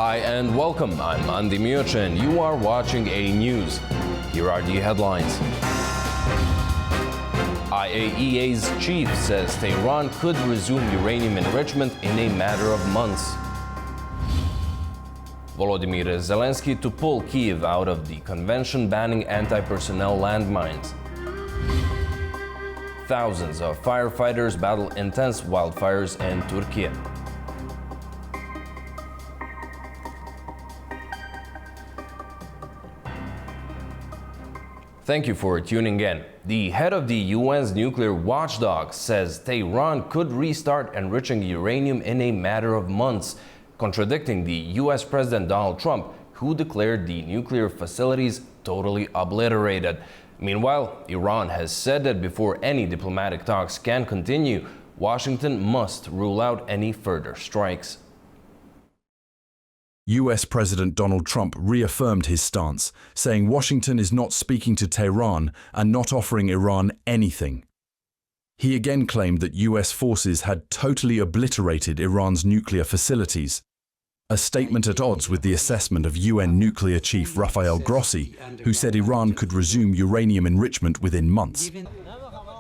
Hi and welcome. I'm Andy Miuch and you are watching A News. Here are the headlines. IAEA's chief says Tehran could resume uranium enrichment in a matter of months. Volodymyr Zelensky to pull Kyiv out of the convention banning anti-personnel landmines. Thousands of firefighters battle intense wildfires in Türkiye. Thank you for tuning in. The head of the UN's nuclear watchdog says Tehran could restart enriching uranium in a matter of months, contradicting the US President Donald Trump, who declared the nuclear facilities totally obliterated. Meanwhile, Iran has said that before any diplomatic talks can continue, Washington must rule out any further strikes. US President Donald Trump reaffirmed his stance, saying Washington is not speaking to Tehran and not offering Iran anything. He again claimed that US forces had totally obliterated Iran's nuclear facilities, a statement at odds with the assessment of UN nuclear chief Rafael Grossi, who said Iran could resume uranium enrichment within months.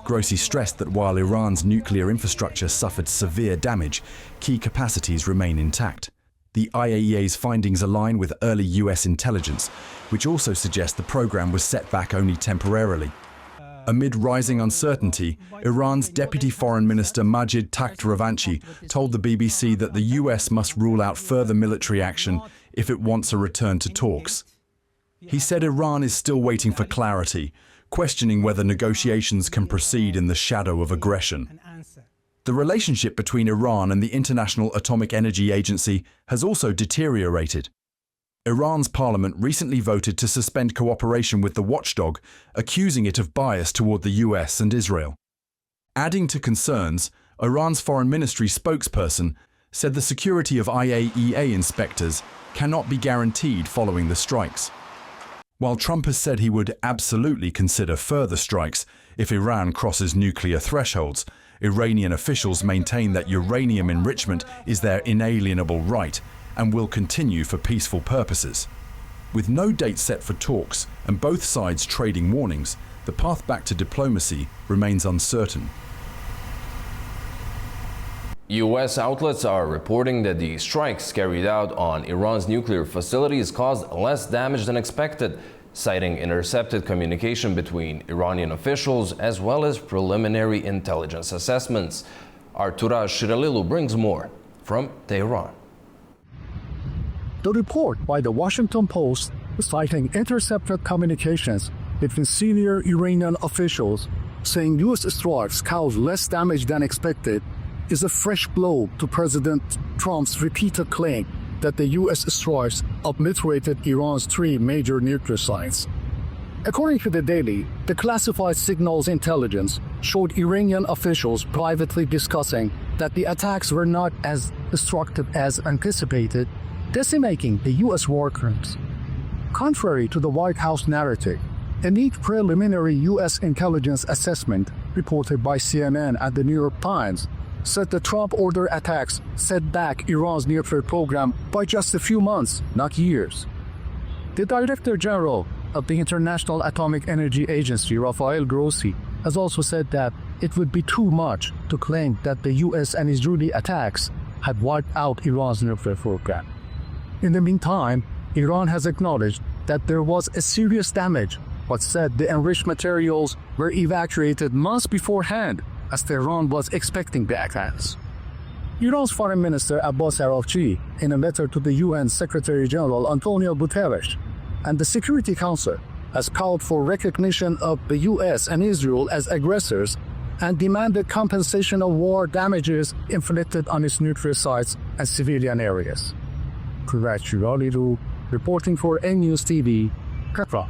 Grossi stressed that while Iran's nuclear infrastructure suffered severe damage, key capacities remain intact. The IAEA's findings align with early US intelligence, which also suggests the program was set back only temporarily. Amid rising uncertainty, Iran's Deputy Foreign Minister Majid Takhtravanchi told the BBC that the US must rule out further military action if it wants a return to talks. He said Iran is still waiting for clarity, questioning whether negotiations can proceed in the shadow of aggression. The relationship between Iran and the International Atomic Energy Agency has also deteriorated. Iran's parliament recently voted to suspend cooperation with the watchdog, accusing it of bias toward the US and Israel. Adding to concerns, Iran's foreign ministry spokesperson said the security of IAEA inspectors cannot be guaranteed following the strikes. While Trump has said he would absolutely consider further strikes if Iran crosses nuclear thresholds, Iranian officials maintain that uranium enrichment is their inalienable right and will continue for peaceful purposes. With no date set for talks and both sides trading warnings, the path back to diplomacy remains uncertain. US outlets are reporting that the strikes carried out on Iran's nuclear facilities caused less damage than expected, citing intercepted communication between Iranian officials as well as preliminary intelligence assessments. Arturas Shiralilu brings more from Tehran. The report by the Washington Post, citing intercepted communications between senior Iranian officials saying US strikes caused less damage than expected, is a fresh blow to President Trump's repeated claim that the US strikes obliterated Iran's 3 major nuclear sites. According to the Daily, the classified signals intelligence showed Iranian officials privately discussing that the attacks were not as destructive as anticipated, decimating the US war crimes. Contrary to the White House narrative, a neat preliminary US intelligence assessment reported by CNN and the New York Times said the Trump-ordered attacks set back Iran's nuclear program by just a few months, not years. The Director General of the International Atomic Energy Agency, Rafael Grossi, has also said that it would be too much to claim that the US and Israeli attacks had wiped out Iran's nuclear program. In the meantime, Iran has acknowledged that there was a serious damage, but said the enriched materials were evacuated months beforehand, as Tehran was expecting the attacks. Iran's Foreign Minister Abbas Araghchi, in a letter to the UN Secretary General Antonio Guterres and the Security Council, has called for recognition of the US and Israel as aggressors and demanded compensation of war damages inflicted on its nuclear sites and civilian areas. Reporting for A News TV, Tehran.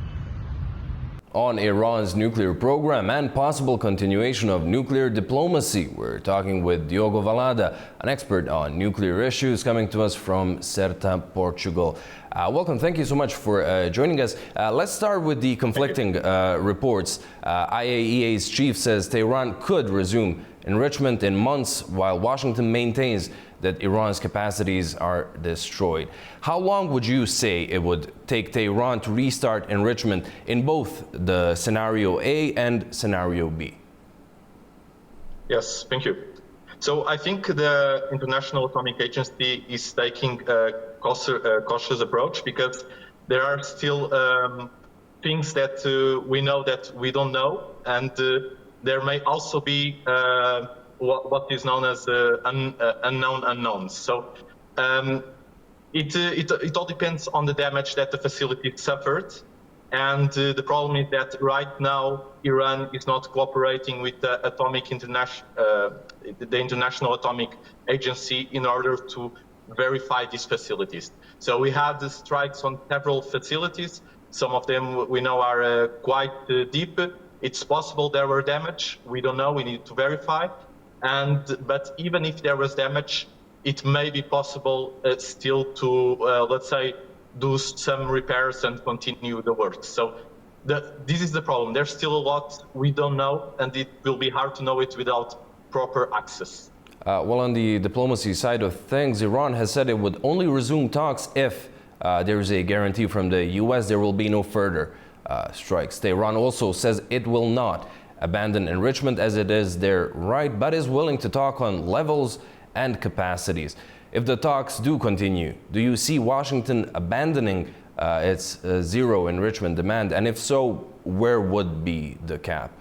On Iran's nuclear program and possible continuation of nuclear diplomacy, we're talking with Diogo Valada, an expert on nuclear issues, coming to us from Serta, Portugal. Welcome. Thank you so much for joining us. Let's start with the conflicting reports. IAEA's chief says Tehran could resume enrichment in months, while Washington maintains that Iran's capacities are destroyed. How long would you say it would take Tehran to restart enrichment in both the scenario A and scenario B? Yes, thank you. So I think the International Atomic Agency is taking a cautious approach because there are still things that we know that we don't know, and there may also be what is known as unknown unknowns. So it all depends on the damage that the facility suffered. And the problem is that right now Iran is not cooperating with the International Atomic Agency in order to verify these facilities. So we had the strikes on several facilities. Some of them we know are quite deep. It's possible there were damage. We don't know. We need to verify. But even if there was damage, it may be possible still to, let's say, do some repairs and continue the work. So this is the problem. There's still a lot we don't know, and it will be hard to know it without proper access. Well, on the diplomacy side of things, Iran has said it would only resume talks if there is a guarantee from the US there will be no further strikes. Tehran also says it will not abandon enrichment as it is their right, but is willing to talk on levels and capacities. If the talks do continue, do you see Washington abandoning its zero enrichment demand? And if so, where would be the cap?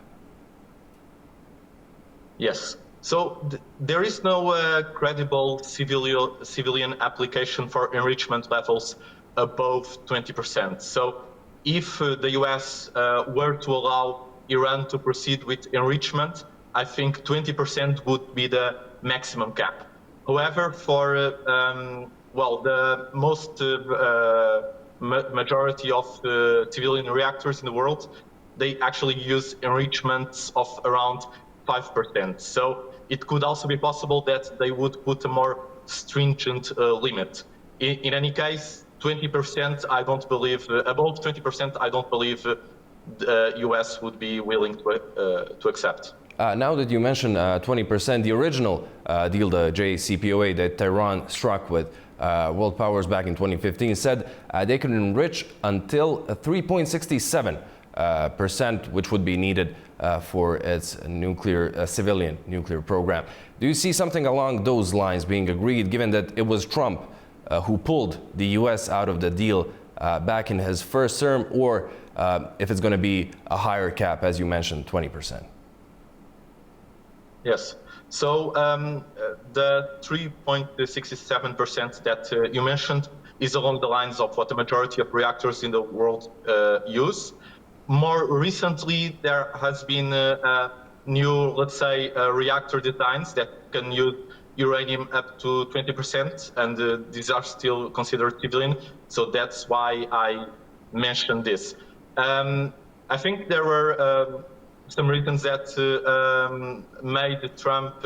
Yes. So there is no credible civilian application for enrichment levels above 20%. So if the US were to allow Iran to proceed with enrichment, I think 20% would be the maximum cap. However, for the most majority of civilian reactors in the world, they actually use enrichments of around 5%. So it could also be possible that they would put a more stringent limit. In any case, 20%, I don't believe, above 20%, I don't believe the US would be willing to accept. Now that you mentioned 20%, the original deal, the JCPOA that Tehran struck with world powers back in 2015, said they could enrich until 3.67%, which would be needed for its civilian nuclear program. Do you see something along those lines being agreed, given that it was Trump who pulled the US out of the deal back in his first term, or if it's going to be a higher cap, as you mentioned, 20%? Yes. So the 3.67% that you mentioned is along the lines of what the majority of reactors in the world use. More recently, there has been new, let's say, reactor designs that can use uranium up to 20%, and these are still considered civilian. So that's why I mentioned this. I think there were some reasons that made Trump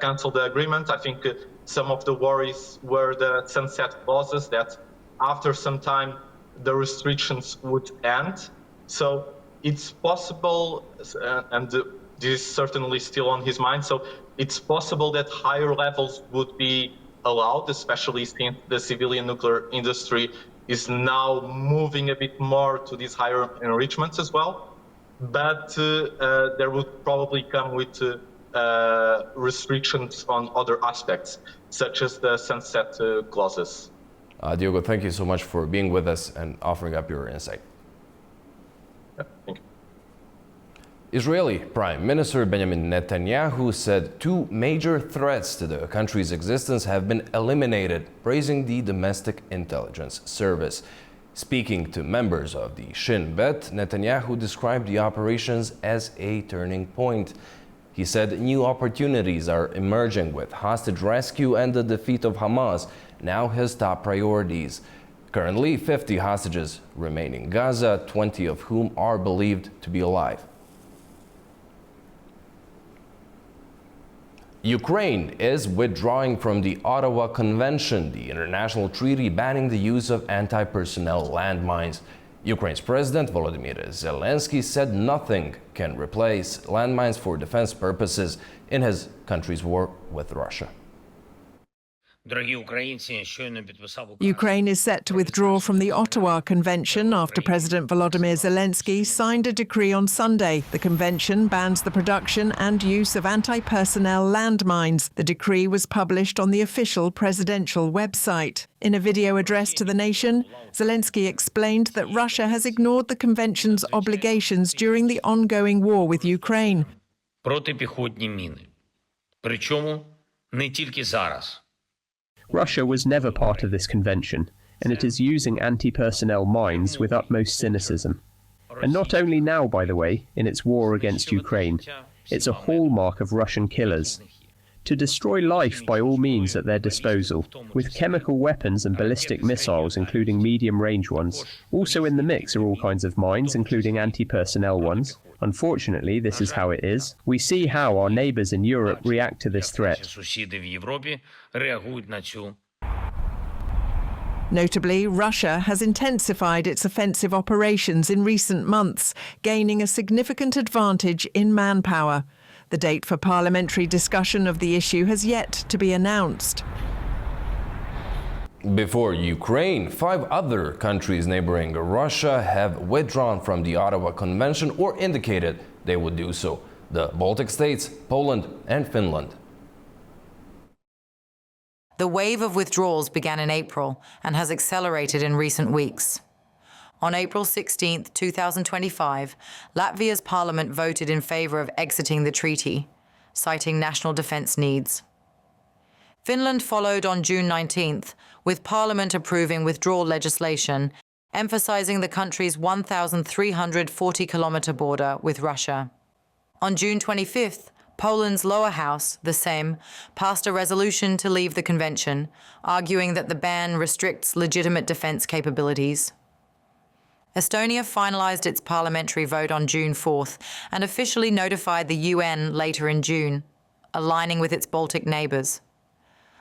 cancel the agreement. I think some of the worries were the sunset clauses, that after some time the restrictions would end. So it's possible, and this is certainly still on his mind, so it's possible that higher levels would be allowed, especially since the civilian nuclear industry is now moving a bit more to these higher enrichments as well. But there would probably come with restrictions on other aspects, such as the sunset clauses. Diogo, thank you so much for being with us and offering up your insight. Yeah, thank you. Israeli Prime Minister Benjamin Netanyahu said two major threats to the country's existence have been eliminated, praising the Domestic Intelligence Service. Speaking to members of the Shin Bet, Netanyahu described the operations as a turning point. He said new opportunities are emerging with hostage rescue and the defeat of Hamas, now his top priorities. Currently, 50 hostages remain in Gaza, 20 of whom are believed to be alive. Ukraine is withdrawing from the Ottawa Convention, the international treaty banning the use of anti-personnel landmines. Ukraine's President Volodymyr Zelensky said nothing can replace landmines for defense purposes in his country's war with Russia. Ukraine is set to withdraw from the Ottawa Convention after President Volodymyr Zelensky signed a decree on Sunday. The convention bans the production and use of anti-personnel landmines. The decree was published on the official presidential website. In a video addressed to the nation, Zelensky explained that Russia has ignored the convention's obligations during the ongoing war with Ukraine. Протипіхотні міни. Причому не тільки зараз. Russia was never part of this convention, and it is using anti-personnel mines with utmost cynicism. And not only now, by the way, in its war against Ukraine, it's a hallmark of Russian killers. To destroy life by all means at their disposal, with chemical weapons and ballistic missiles, including medium-range ones. Also in the mix are all kinds of mines, including anti-personnel ones. Unfortunately, this is how it is. We see how our neighbours in Europe react to this threat. Notably, Russia has intensified its offensive operations in recent months, gaining a significant advantage in manpower. The date for parliamentary discussion of the issue has yet to be announced. Before Ukraine, 5 other countries neighboring Russia have withdrawn from the Ottawa Convention or indicated they would do so: the Baltic states, Poland, and Finland. The wave of withdrawals began in April and has accelerated in recent weeks. On April 16, 2025, Latvia's parliament voted in favor of exiting the treaty, citing national defense needs. Finland followed on June 19th, with parliament approving withdrawal legislation, emphasizing the country's 1,340-kilometer border with Russia. On June 25th, Poland's lower house, the Sejm, passed a resolution to leave the convention, arguing that the ban restricts legitimate defense capabilities. Estonia finalized its parliamentary vote on June 4th and officially notified the UN later in June, aligning with its Baltic neighbors.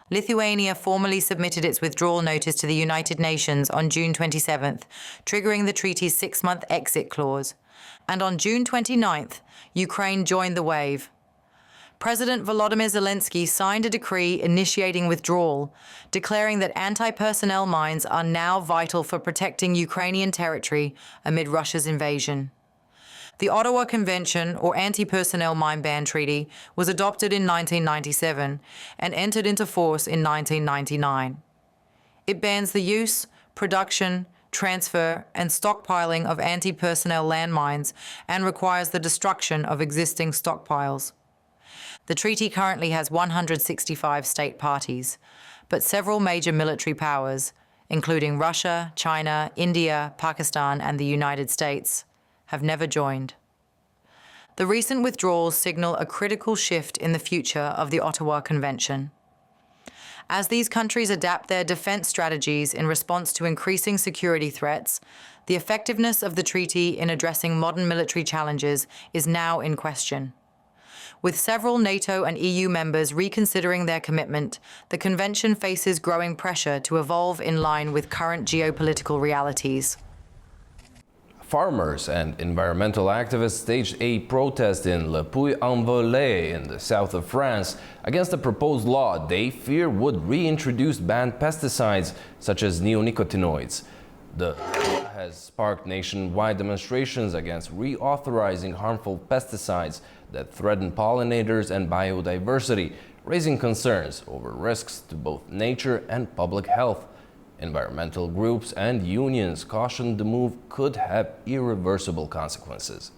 Lithuania formally submitted its withdrawal notice to the United Nations on June 27th, triggering the treaty's 6-month exit clause. And on June 29th, Ukraine joined the wave. President Volodymyr Zelensky signed a decree initiating withdrawal, declaring that anti-personnel mines are now vital for protecting Ukrainian territory amid Russia's invasion. The Ottawa Convention, or Anti-Personnel Mine Ban Treaty, was adopted in 1997 and entered into force in 1999. It bans the use, production, transfer, and stockpiling of anti-personnel landmines and requires the destruction of existing stockpiles. The treaty currently has 165 state parties, but several major military powers, including Russia, China, India, Pakistan, and the United States, have never joined. The recent withdrawals signal a critical shift in the future of the Ottawa Convention. As these countries adapt their defense strategies in response to increasing security threats, the effectiveness of the treaty in addressing modern military challenges is now in question. With several NATO and EU members reconsidering their commitment, the Convention faces growing pressure to evolve in line with current geopolitical realities. Farmers and environmental activists staged a protest in Le Puy-en-Velay in the south of France against a proposed law they fear would reintroduce banned pesticides such as neonicotinoids. The law has sparked nationwide demonstrations against reauthorizing harmful pesticides that threaten pollinators and biodiversity, raising concerns over risks to both nature and public health. Environmental groups and unions cautioned the move could have irreversible consequences.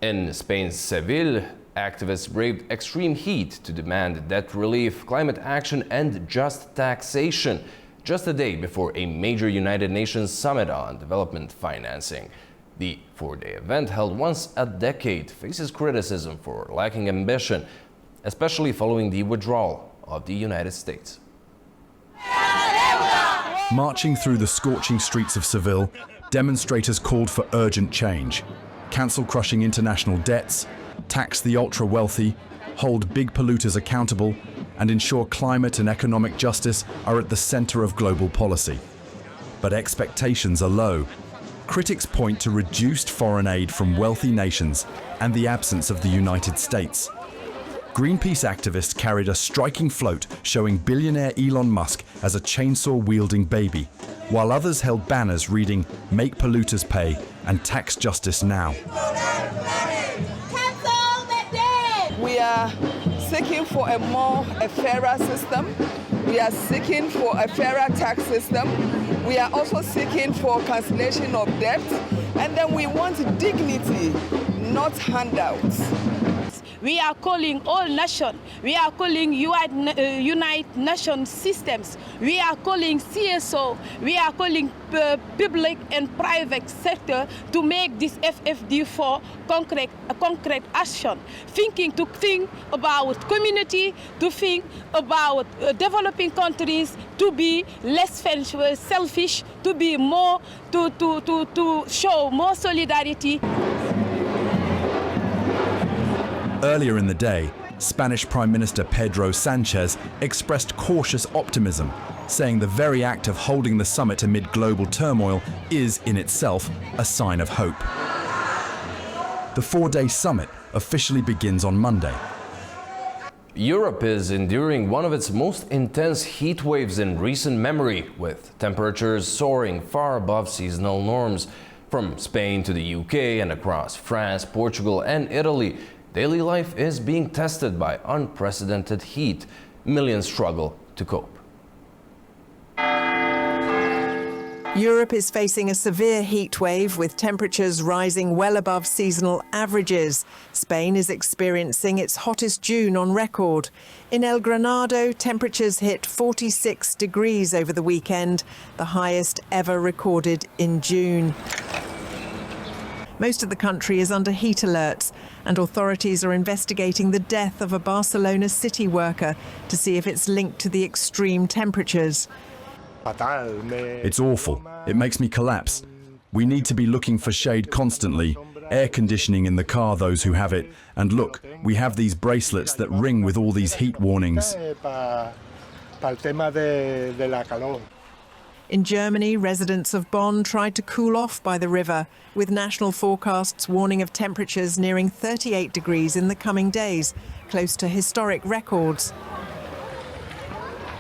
In Spain's Seville, activists braved extreme heat to demand debt relief, climate action, and just taxation, just a day before a major United Nations summit on development financing. The 4-day event, held once a decade, faces criticism for lacking ambition, especially following the withdrawal of the United States. Marching through the scorching streets of Seville, demonstrators called for urgent change. Cancel crushing international debts, tax the ultra-wealthy, hold big polluters accountable, and ensure climate and economic justice are at the center of global policy. But expectations are low. Critics point to reduced foreign aid from wealthy nations and the absence of the United States. Greenpeace activists carried a striking float showing billionaire Elon Musk as a chainsaw-wielding baby, while others held banners reading "Make polluters pay" and "Tax justice now." We are seeking for a fairer system. We are seeking for a fairer tax system. We are also seeking for cancellation of debt. And then we want dignity, not handouts. We are calling all nations. We are calling United Nations systems. We are calling CSO. We are calling public and private sector to make this FFD4 concrete action. To think about community, to think about developing countries, to be less selfish, to be more, to show more solidarity. Earlier in the day, Spanish Prime Minister Pedro Sánchez expressed cautious optimism, saying the very act of holding the summit amid global turmoil is in itself a sign of hope. The four-day summit officially begins on Monday. Europe is enduring one of its most intense heat waves in recent memory, with temperatures soaring far above seasonal norms. From Spain to the UK and across France, Portugal and Italy, daily life is being tested by unprecedented heat. Millions struggle to cope. Europe is facing a severe heat wave with temperatures rising well above seasonal averages. Spain is experiencing its hottest June on record. In El Granado, temperatures hit 46 degrees over the weekend, the highest ever recorded in June. Most of the country is under heat alerts, and authorities are investigating the death of a Barcelona city worker to see if it's linked to the extreme temperatures. It's awful. It makes me collapse. We need to be looking for shade constantly, air conditioning in the car, those who have it. And look, we have these bracelets that ring with all these heat warnings. In Germany, residents of Bonn tried to cool off by the river, with national forecasts warning of temperatures nearing 38 degrees in the coming days, close to historic records.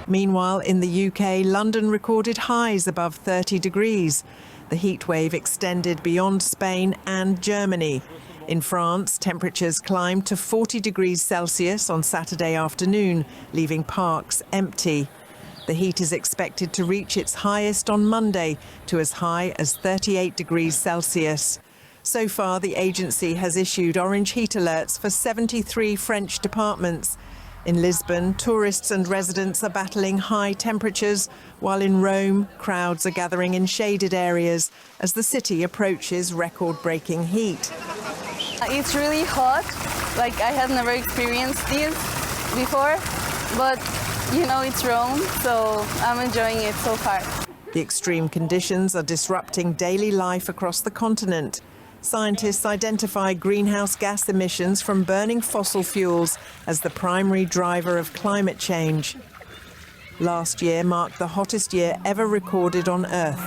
Meanwhile, in the UK, London recorded highs above 30 degrees. The heat wave extended beyond Spain and Germany. In France, temperatures climbed to 40 degrees Celsius on Saturday afternoon, leaving parks empty. The heat is expected to reach its highest on Monday, to as high as 38 degrees Celsius. So far, the agency has issued orange heat alerts for 73 French departments. In Lisbon, tourists and residents are battling high temperatures, while in Rome, crowds are gathering in shaded areas as the city approaches record-breaking heat. It's really hot, like I have never experienced this before, but you know, it's Rome, so I'm enjoying it so far. The extreme conditions are disrupting daily life across the continent. Scientists identify greenhouse gas emissions from burning fossil fuels as the primary driver of climate change. Last year marked the hottest year ever recorded on Earth.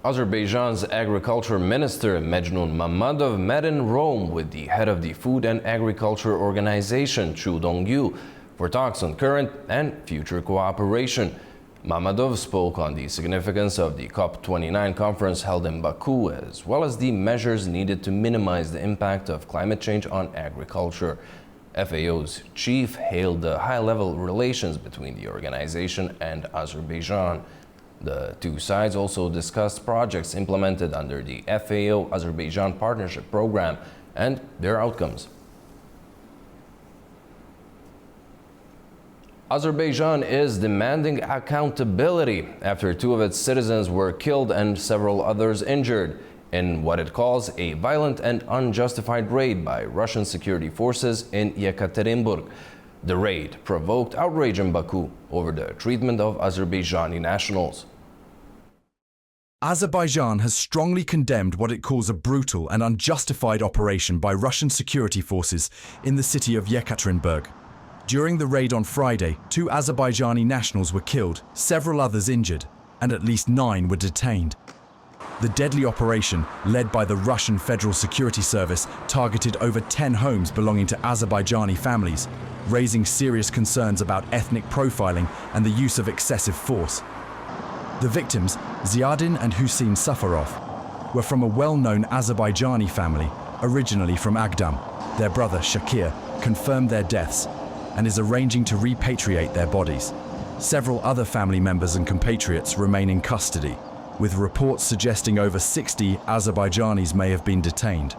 Azerbaijan's agriculture minister Mejnun Mammadov met in Rome with the head of the Food and Agriculture Organization, Chu Dongyu, for talks on current and future cooperation. Mammadov spoke on the significance of the COP29 conference held in Baku, as well as the measures needed to minimize the impact of climate change on agriculture. FAO's chief hailed the high-level relations between the organization and Azerbaijan. The two sides also discussed projects implemented under the FAO Azerbaijan Partnership Program and their outcomes. Azerbaijan is demanding accountability after two of its citizens were killed and several others injured in what it calls a violent and unjustified raid by Russian security forces in Yekaterinburg. The raid provoked outrage in Baku over the treatment of Azerbaijani nationals. Azerbaijan has strongly condemned what it calls a brutal and unjustified operation by Russian security forces in the city of Yekaterinburg. During the raid on Friday, 2 Azerbaijani nationals were killed, several others injured, and at least 9 were detained. The deadly operation, led by the Russian Federal Security Service, targeted over 10 homes belonging to Azerbaijani families, raising serious concerns about ethnic profiling and the use of excessive force. The victims, Ziadin and Hussein Safarov, were from a well-known Azerbaijani family, originally from Agdam. Their brother, Shakir, confirmed their deaths and is arranging to repatriate their bodies. Several other family members and compatriots remain in custody, with reports suggesting over 60 Azerbaijanis may have been detained.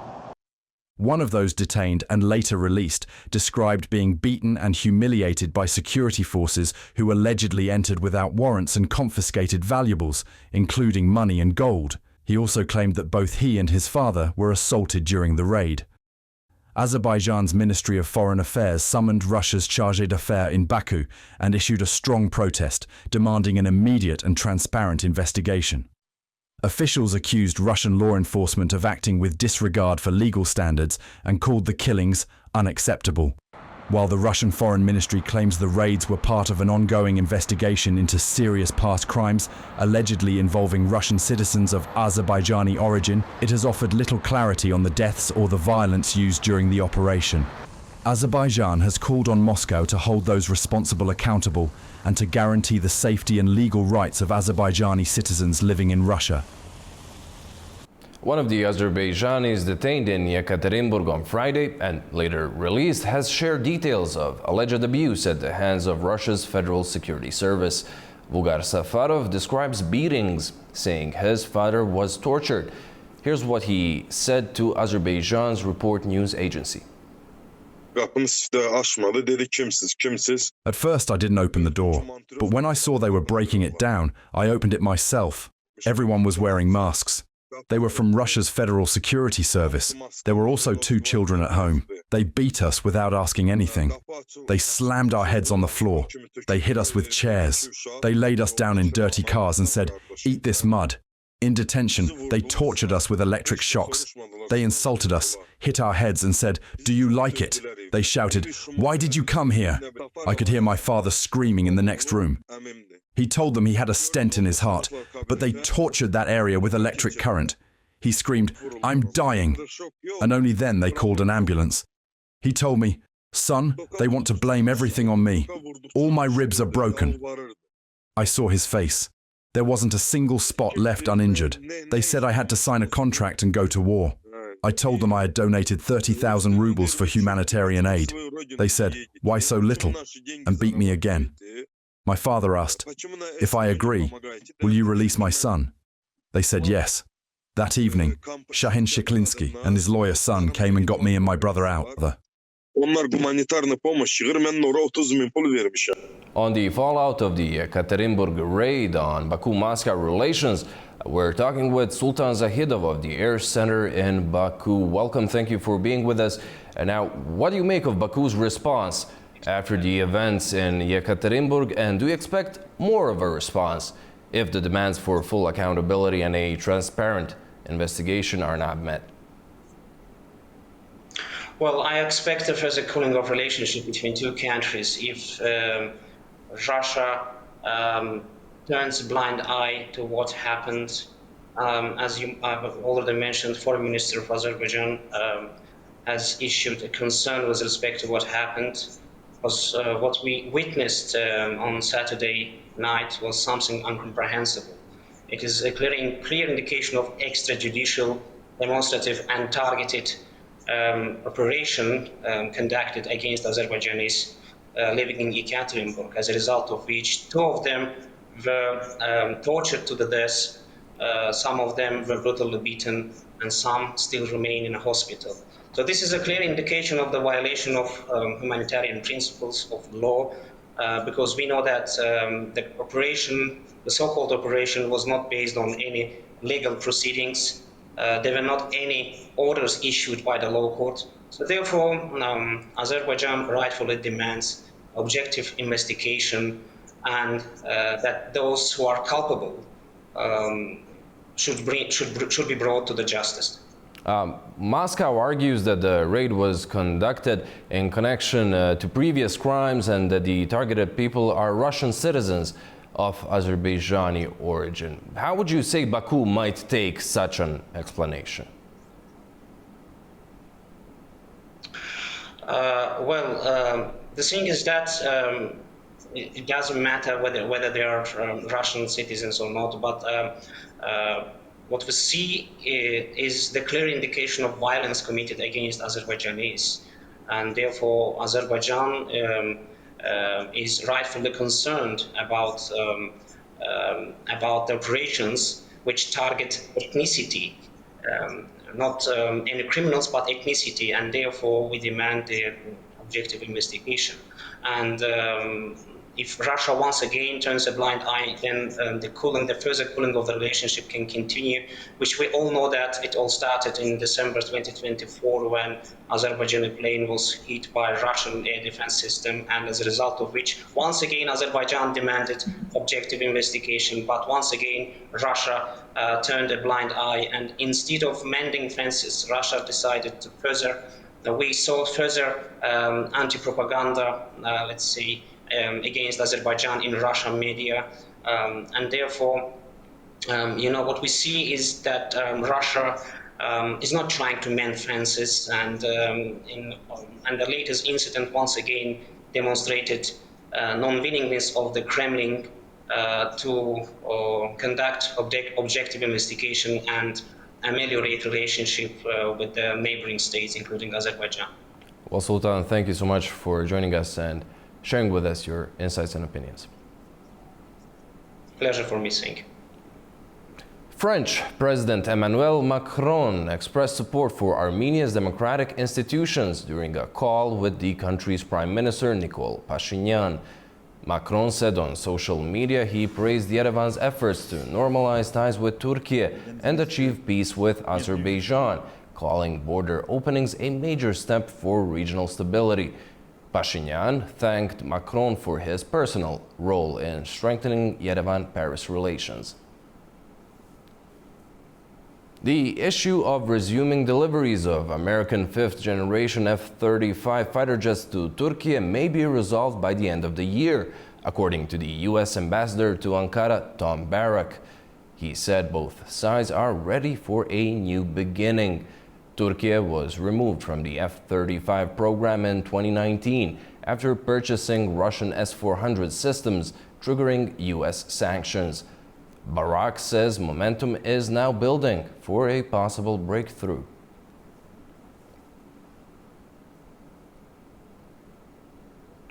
One of those detained and later released described being beaten and humiliated by security forces who allegedly entered without warrants and confiscated valuables, including money and gold. He also claimed that both he and his father were assaulted during the raid. Azerbaijan's Ministry of Foreign Affairs summoned Russia's chargé d'affaires in Baku and issued a strong protest, demanding an immediate and transparent investigation. Officials accused Russian law enforcement of acting with disregard for legal standards and called the killings unacceptable, while the Russian Foreign Ministry claims the raids were part of an ongoing investigation into serious past crimes allegedly involving Russian citizens of Azerbaijani origin. It has offered little clarity on the deaths or the violence used during the operation. Azerbaijan has called on Moscow to hold those responsible accountable and to guarantee the safety and legal rights of Azerbaijani citizens living in Russia. One of the Azerbaijanis detained in Yekaterinburg on Friday and later released has shared details of alleged abuse at the hands of Russia's Federal Security Service. Vugar Safarov describes beatings, saying his father was tortured. Here's what he said to Azerbaijan's Report news agency. At first I didn't open the door, but when I saw they were breaking it down, I opened it myself. Everyone was wearing masks. They were from Russia's Federal Security Service. There were also 2 children at home. They beat us without asking anything. They slammed our heads on the floor. They hit us with chairs. They laid us down in dirty cars and said, "Eat this mud." In detention, they tortured us with electric shocks. They insulted us, hit our heads and said, "Do you like it?" They shouted, "Why did you come here?" I could hear my father screaming in the next room. He told them he had a stent in his heart, but they tortured that area with electric current. He screamed, "I'm dying," and only then they called an ambulance. He told me, "Son, they want to blame everything on me. All my ribs are broken." I saw his face. There wasn't a single spot left uninjured. They said I had to sign a contract and go to war. I told them I had donated 30,000 rubles for humanitarian aid. They said, "Why so little?" and beat me again. My father asked, "If I agree, will you release my son?" They said yes. That evening, Shahin Shiklinsky and his lawyer son came and got me and my brother out. On the fallout of the Yekaterinburg raid on Baku-Moscow relations, we're talking with Sultan Zahidov of the Air Center in Baku. Welcome, thank you for being with us. And now, what do you make of Baku's response after the events in Yekaterinburg, and do you expect more of a response if the demands for full accountability and a transparent investigation are not met? Well, I expect a further cooling of relationship between 2 countries if Russia turns a blind eye to what happened. As you have already mentioned, Foreign Minister of Azerbaijan has issued a concern with respect to what happened. Because what we witnessed on Saturday night was something incomprehensible. It is a clear indication of extrajudicial, demonstrative and targeted operation conducted against Azerbaijanis living in Yekaterinburg, as a result of which 2 of them were tortured to the death, some of them were brutally beaten, and some still remain in a hospital. So this is a clear indication of the violation of humanitarian principles of law, because we know that the so-called operation was not based on any legal proceedings. There were not any orders issued by the law court. So therefore, Azerbaijan rightfully demands objective investigation, and that those who are culpable should be brought to the justice. Moscow argues that the raid was conducted in connection to previous crimes and that the targeted people are Russian citizens. of Azerbaijani origin. How would you say Baku might take such an explanation? The thing is that it doesn't matter whether they are Russian citizens or not, but what we see is the clear indication of violence committed against Azerbaijanis, and therefore Azerbaijan is rightfully concerned about the operations which target ethnicity, not any criminals but ethnicity, and therefore we demand their objective investigation. And if Russia once again turns a blind eye, then the further cooling of the relationship can continue, which we all know that it all started in December 2024 when Azerbaijani plane was hit by Russian air defense system, and as a result of which, once again, Azerbaijan demanded objective investigation, but once again, Russia turned a blind eye, and instead of mending fences, Russia decided to further, we saw further anti-propaganda, let's say, against Azerbaijan in Russian media, and therefore, what we see is that Russia is not trying to mend fences, and the latest incident once again demonstrated non-willingness of the Kremlin to conduct objective investigation and ameliorate relationship with the neighboring states, including Azerbaijan. Well, Sultan, thank you so much for joining us and sharing with us your insights and opinions. Pleasure for me, thank you. French President Emmanuel Macron expressed support for Armenia's democratic institutions during a call with the country's Prime Minister Nikol Pashinyan. Macron said on social media he praised Yerevan's efforts to normalize ties with Türkiye and achieve peace with Azerbaijan, calling border openings a major step for regional stability. Pashinyan thanked Macron for his personal role in strengthening Yerevan-Paris relations. The issue of resuming deliveries of American fifth-generation F-35 fighter jets to Türkiye may be resolved by the end of the year, according to the U.S. ambassador to Ankara, Tom Barak. He said both sides are ready for a new beginning. Türkiye was removed from the F-35 program in 2019 after purchasing Russian S-400 systems, triggering U.S. sanctions. Barak says momentum is now building for a possible breakthrough.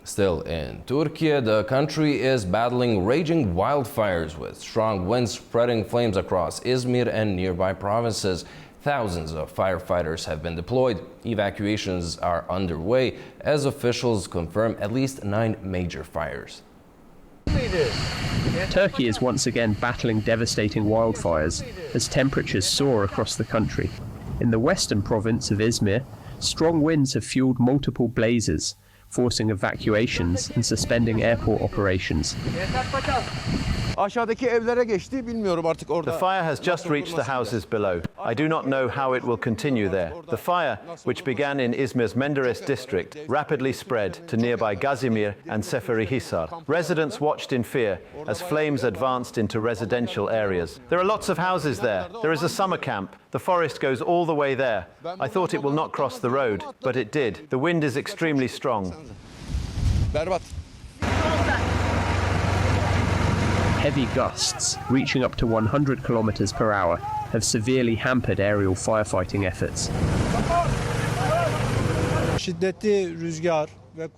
Still in Türkiye, the country is battling raging wildfires with strong winds spreading flames across Izmir and nearby provinces. Thousands of firefighters have been deployed. Evacuations are underway as officials confirm at least 9 major fires. Turkey is once again battling devastating wildfires as temperatures soar across the country. In the western province of Izmir, strong winds have fueled multiple blazes, forcing evacuations and suspending airport operations. The fire has just reached the houses below. I do not know how it will continue there. The fire, which began in Izmir's Menderes district, rapidly spread to nearby Gazimir and Seferihisar. Residents watched in fear as flames advanced into residential areas. There are lots of houses there. There is a summer camp. The forest goes all the way there. I thought it will not cross the road, but it did. The wind is extremely strong. Heavy gusts, reaching up to 100 kilometers per hour, have severely hampered aerial firefighting efforts.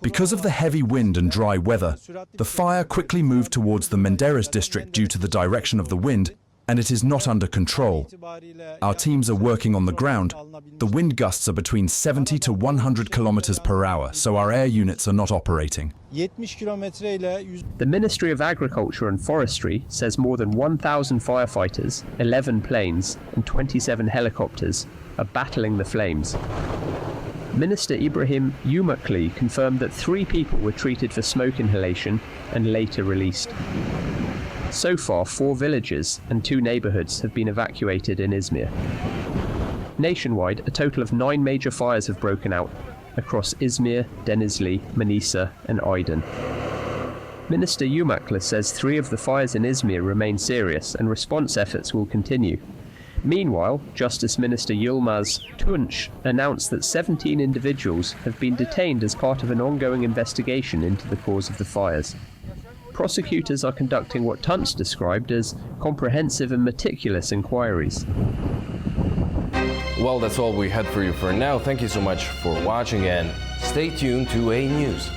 Because of the heavy wind and dry weather, the fire quickly moved towards the Menderes district due to the direction of the wind, and it is not under control. Our teams are working on the ground. The wind gusts are between 70 to 100 kilometers per hour, so our air units are not operating. The Ministry of Agriculture and Forestry says more than 1,000 firefighters, 11 planes, and 27 helicopters are battling the flames. Minister Ibrahim Yumakli confirmed that 3 people were treated for smoke inhalation and later released. So far, 4 villages and 2 neighbourhoods have been evacuated in Izmir. Nationwide, a total of 9 major fires have broken out across Izmir, Denizli, Manisa and Aydın. Minister Yumaklı says 3 of the fires in Izmir remain serious and response efforts will continue. Meanwhile, Justice Minister Yılmaz Tunç announced that 17 individuals have been detained as part of an ongoing investigation into the cause of the fires. Prosecutors are conducting what Tunç described as comprehensive and meticulous inquiries. Well, that's all we had for you for now. Thank you so much for watching and stay tuned to A News.